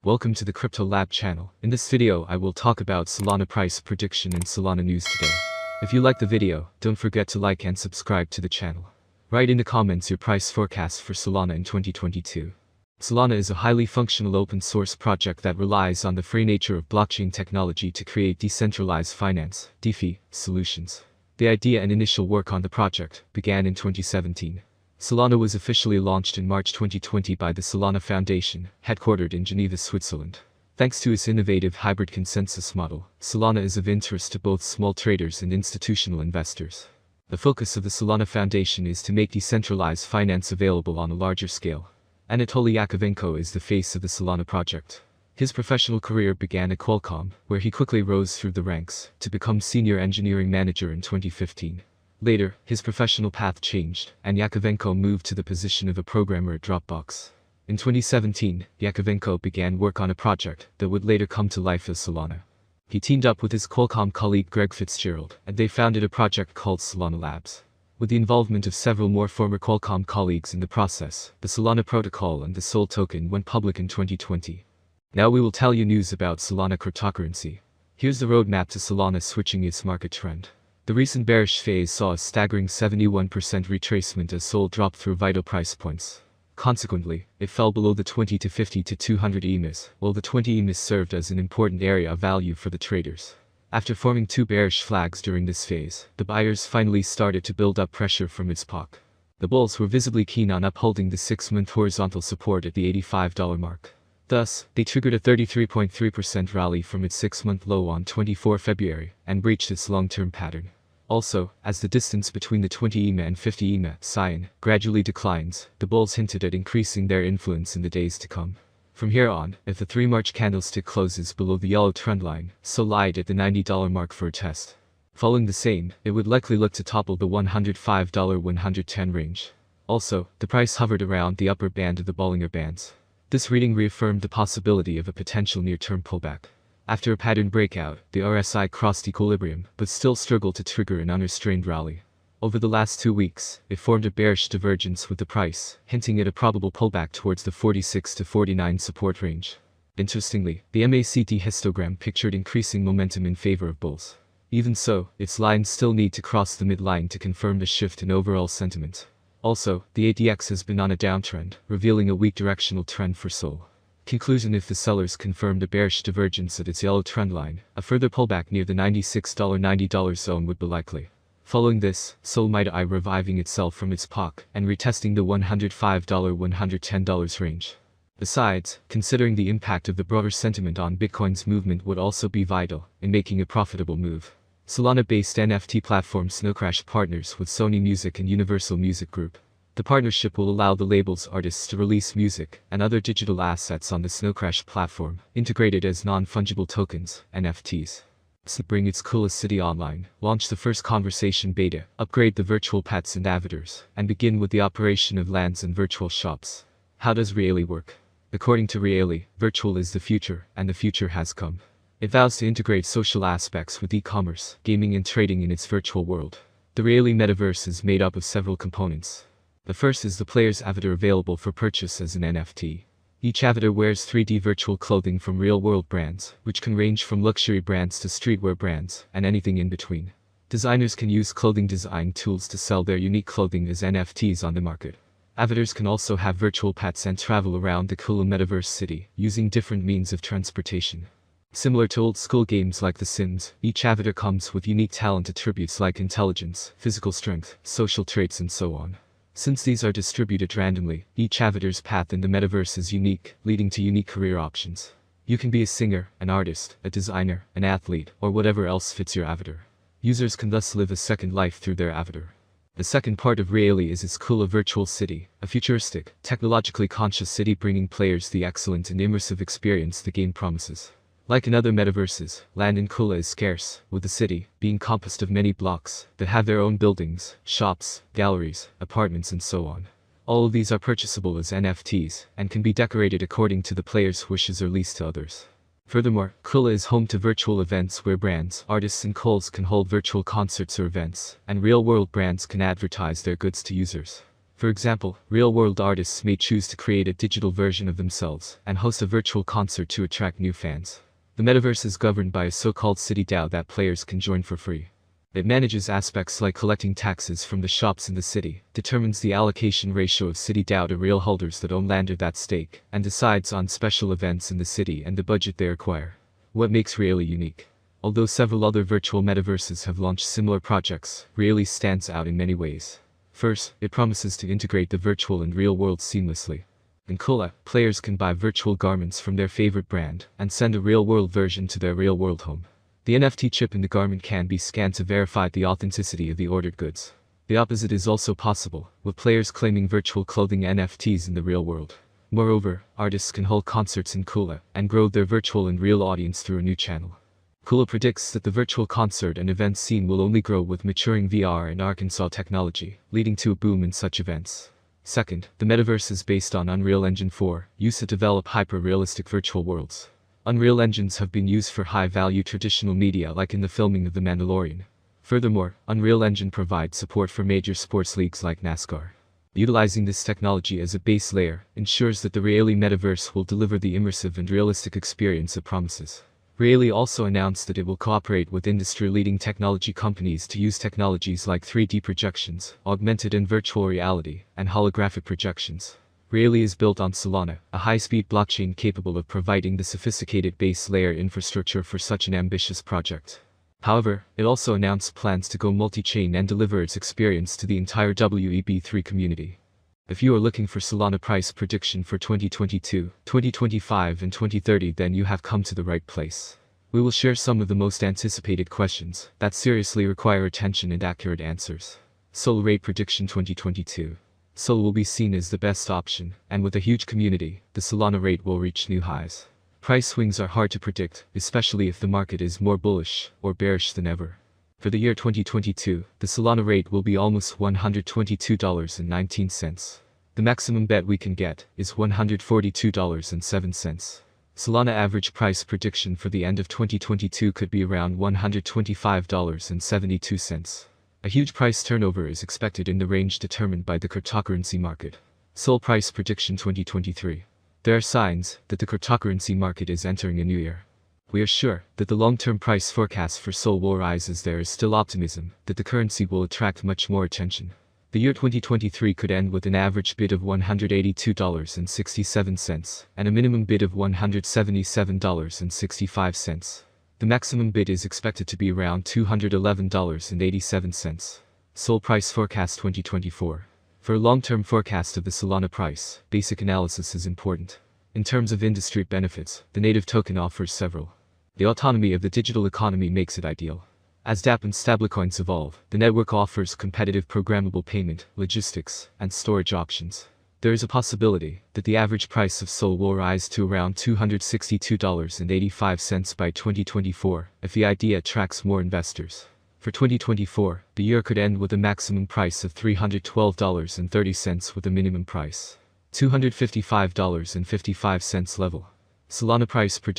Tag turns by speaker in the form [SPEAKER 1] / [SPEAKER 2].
[SPEAKER 1] Welcome to the Crypto Lab channel. In this video, I will talk about Solana price prediction and Solana news today. If you like the video, don't forget to like and subscribe to the channel. Write in the comments your price forecast for Solana in 2022. Solana is a highly functional open source project that relies on the free nature of blockchain technology to create decentralized finance (DeFi) solutions. The idea and initial work on the project began in 2017. Solana was officially launched in March 2020 by the Solana Foundation, headquartered in Geneva, Switzerland. Thanks to its innovative hybrid consensus model, Solana is of interest to both small traders and institutional investors. The focus of the Solana Foundation is to make decentralized finance available on a larger scale. Anatoly Yakovenko is the face of the Solana project. His professional career began at Qualcomm, where he quickly rose through the ranks to become senior engineering manager in 2015. Later, his professional path changed, and Yakovenko moved to the position of a programmer at Dropbox. In 2017, Yakovenko began work on a project that would later come to life as Solana. He teamed up with his Qualcomm colleague Greg Fitzgerald, and they founded a project called Solana Labs. With the involvement of several more former Qualcomm colleagues in the process, the Solana protocol and the SOL token went public in 2020. Now we will tell you news about Solana cryptocurrency. Here's the roadmap to Solana switching its market trend. The recent bearish phase saw a staggering 71% retracement as SOL dropped through vital price points. Consequently, it fell below the 20 to 50 to 200 EMAs, while the 20 EMAs served as an important area of value for the traders. After forming two bearish flags during this phase, the buyers finally started to build up pressure from its POC. The bulls were visibly keen on upholding the 6-month horizontal support at the $85 mark. Thus, they triggered a 33.3% rally from its 6-month low on 24 February and breached its long-term pattern. Also, as the distance between the 20 EMA and 50 EMA (SIN) gradually declines, the bulls hinted at increasing their influence in the days to come. From here on, if the 3 March candlestick closes below the yellow trendline, SOL lied at the $90 mark for a test. Following the same, it would likely look to topple the $105-110 range. Also, the price hovered around the upper band of the Bollinger Bands. This reading reaffirmed the possibility of a potential near-term pullback. After a pattern breakout, the RSI crossed equilibrium, but still struggled to trigger an unrestrained rally. Over the last 2 weeks, it formed a bearish divergence with the price, hinting at a probable pullback towards the 46 to 49 support range. Interestingly, the MACD histogram pictured increasing momentum in favor of bulls. Even so, its lines still need to cross the midline to confirm the shift in overall sentiment. Also, the ADX has been on a downtrend, revealing a weak directional trend for SOL. Conclusion: if the sellers confirmed a bearish divergence at its yellow trendline, a further pullback near the $96-90 zone would be likely. Following this, SOL might eye reviving itself from its POC and retesting the $105-110 range. Besides, considering the impact of the broader sentiment on Bitcoin's movement would also be vital in making a profitable move. Solana-based NFT platform Snowcrash partners with Sony Music and Universal Music Group. The partnership will allow the label's artists to release music and other digital assets on the Snowcrash platform, integrated as non-fungible tokens, NFTs. Bring its coolest city online, launch the first conversation beta, upgrade the virtual pets and avatars, and begin with the operation of lands and virtual shops. How does Reali work? According to Reali, virtual is the future, and the future has come. It vows to integrate social aspects with e-commerce, gaming and trading in its virtual world. The Reali metaverse is made up of several components. The first is the player's avatar available for purchase as an NFT. Each avatar wears 3D virtual clothing from real-world brands, which can range from luxury brands to streetwear brands, and anything in between. Designers can use clothing design tools to sell their unique clothing as NFTs on the market. Avatars can also have virtual pets and travel around the cool metaverse city, using different means of transportation. Similar to old-school games like The Sims, each avatar comes with unique talent attributes like intelligence, physical strength, social traits and so on. Since these are distributed randomly, each avatar's path in the metaverse is unique, leading to unique career options. You can be a singer, an artist, a designer, an athlete, or whatever else fits your avatar. Users can thus live a second life through their avatar. The second part of Reali is its Kula virtual city, a futuristic, technologically conscious city bringing players the excellent and immersive experience the game promises. Like in other metaverses, land in Kula is scarce, with the city being composed of many blocks that have their own buildings, shops, galleries, apartments and so on. All of these are purchasable as NFTs, and can be decorated according to the player's wishes or leased to others. Furthermore, Kula is home to virtual events where brands, artists and calls can hold virtual concerts or events, and real-world brands can advertise their goods to users. For example, real-world artists may choose to create a digital version of themselves and host a virtual concert to attract new fans. The metaverse is governed by a so-called city DAO that players can join for free. It manages aspects like collecting taxes from the shops in the city, determines the allocation ratio of city DAO to real holders that own land or that stake, and decides on special events in the city and the budget they require. What makes Really unique? Although several other virtual metaverses have launched similar projects, Really stands out in many ways. First, it promises to integrate the virtual and real world seamlessly. In Kula, players can buy virtual garments from their favorite brand and send a real-world version to their real-world home. The NFT chip in the garment can be scanned to verify the authenticity of the ordered goods. The opposite is also possible, with players claiming virtual clothing NFTs in the real world. Moreover, artists can hold concerts in Kula and grow their virtual and real audience through a new channel. Kula predicts that the virtual concert and event scene will only grow with maturing VR and Arkansas technology, leading to a boom in such events. Second, the metaverse is based on Unreal Engine 4, used to develop hyper-realistic virtual worlds. Unreal engines have been used for high-value traditional media like in the filming of The Mandalorian. Furthermore, Unreal Engine provides support for major sports leagues like NASCAR. Utilizing this technology as a base layer ensures that the Really metaverse will deliver the immersive and realistic experience it promises. Really also announced that it will cooperate with industry-leading technology companies to use technologies like 3D projections, augmented and virtual reality, and holographic projections. Really is built on Solana, a high-speed blockchain capable of providing the sophisticated base layer infrastructure for such an ambitious project. However, it also announced plans to go multi-chain and deliver its experience to the entire Web3 community. If you are looking for Solana price prediction for 2022, 2025 and 2030, then you have come to the right place. We will share some of the most anticipated questions that seriously require attention and accurate answers. Sol rate prediction 2022. Sol will be seen as the best option, and with a huge community, the Solana rate will reach new highs. Price swings are hard to predict, especially if the market is more bullish or bearish than ever. For the year 2022, the Solana rate will be almost $122.19. The maximum bet we can get is $142.07. Solana average price prediction for the end of 2022 could be around $125.72. A huge price turnover is expected in the range determined by the cryptocurrency market. Sol price prediction 2023. There are signs that the cryptocurrency market is entering a new era. We are sure that the long-term price forecast for Sol will rise as there is still optimism that the currency will attract much more attention. The year 2023 could end with an average bid of $182.67 and a minimum bid of $177.65. The maximum bid is expected to be around $211.87. Sol price forecast 2024. For a long-term forecast of the Solana price, basic analysis is important. In terms of industry benefits, the native token offers several. The autonomy of the digital economy makes it ideal. As dApp and stablecoins evolve, the network offers competitive programmable payment, logistics, and storage options. There is a possibility that the average price of Sol will rise to around $262.85 by 2024 if the idea attracts more investors. For 2024, the year could end with a maximum price of $312.30 with a minimum price $255.55 level. Solana price prediction.